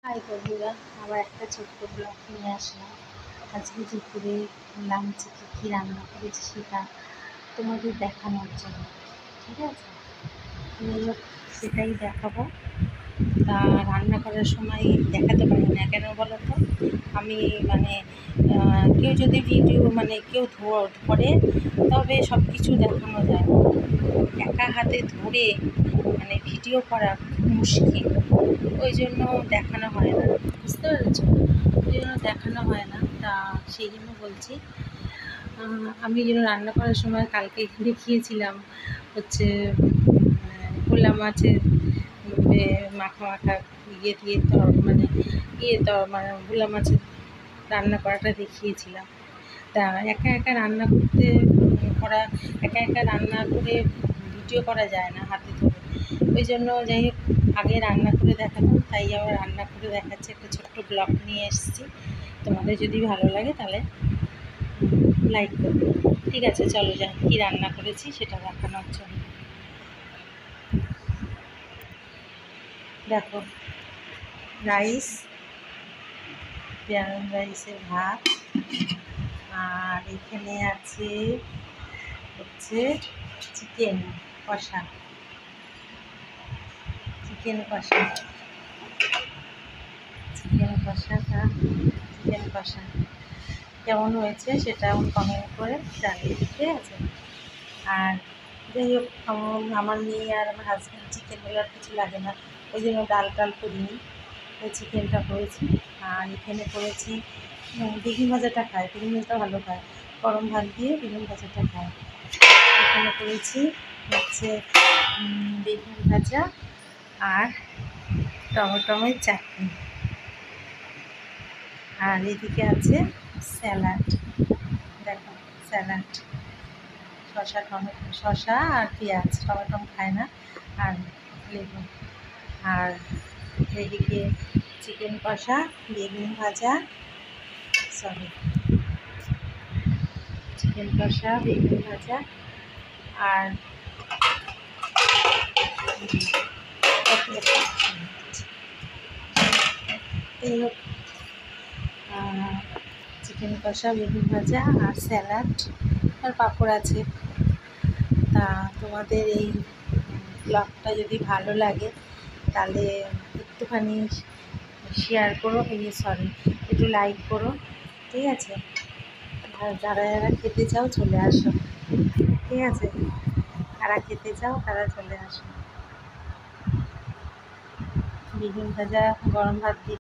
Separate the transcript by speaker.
Speaker 1: High বন্ধুরা, আবার একটা ছোট্ট ব্লগ নিয়ে আসলাম। আজকে দুপুরে লাঞ্চে কী রান্না করেছি সেটা তোমাদের দেখানোর জন্য। ঠিক আছে, সেটাই দেখাবো। তা রান্না করার সময় দেখাতে পারি না কেন বলো তো? আমি কেউ যদি ভিডিও কেউ ধরে তবে সব কিছু দেখানো যায় না। একা হাতে ধরে ভিডিও করা খুব মুশকিল, ওই জন্য দেখানো হয় না, বুঝতে পেরেছো? ওই জন্য দেখানো হয় না। তা সেই জন্য বলছি, আমি যেন রান্না করার সময় কালকে দেখিয়েছিলাম হচ্ছে ভোলা মাছের মাখা মাখা দিয়ে ভোলা মাছের রান্না করাটা দেখিয়েছিলাম। তা একা একা রান্না করে ভিডিও করা যায় না হাতে ধরে। ওই জন্য যাই হোক, আগে রান্না করে দেখাতাম, তাই আবার রান্না করে দেখাচ্ছি। একটা ছোট্ট ব্লগ নিয়ে এসেছি। তোমাদের যদি ভালো লাগে তাহলে লাইক করবে। ঠিক আছে, চলো যাই কী রান্না করেছি সেটা দেখানোর জন্য। দেখো, রাইস, ব্রাউন রাইসের ভাত, আর এখানে আছে হচ্ছে চিকেন কষা। চিকেন কষা কেমন হয়েছে সেটা কমেন্ট করে জানিয়ে। ঠিক আছে, আর যাই হোক, আমার মেয়ে আর আমার হাজব্যান্ড চিকেন হলে আর কিছু লাগে না, ওই জন্য ডাল করিনি, ওই চিকেনটা করেছি। আর এখানে করেছি বেগুন ভাজাটা খায়, বেগুন ভাজাটা ভালো খায়, গরম ভাত দিয়ে বেগুন ভাজাটা খায়। এখানে করেছি হচ্ছে বেগুন ভাজা আর টমেটোর চাটনি, আর এদিকে আছে স্যালাড। দেখো, স্যালাড, শশা আর পেঁয়াজ, টমেটো খায় না, আর লেবু। আর এদিকে চিকেন কষা, বেগুন ভাজা, আর এই হোক, চিকেন কষা, বেগুন ভাজা আর স্যালাড আর পাঁপড় আছে। তা তোমাদের এই ব্লগটা যদি ভালো লাগে তাহলে একটুখানি শেয়ার করো, একটু লাইক করো। ঠিক আছে, আর যারা খেতে চাও চলে আসো। ঠিক আছে, যারা খেতে চাও তারা চলে আসো। বেগুন ভাজা, গরম ভাত দিয়ে